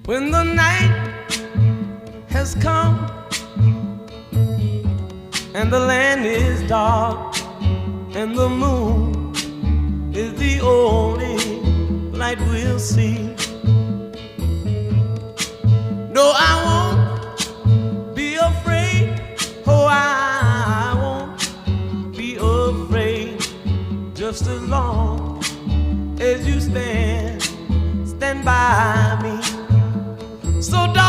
When the night has come and the land is dark and the moon is the only light we'll see. No, I won't be afraid. Oh, I won't be afraid. Just as long as you stand by me. So darling,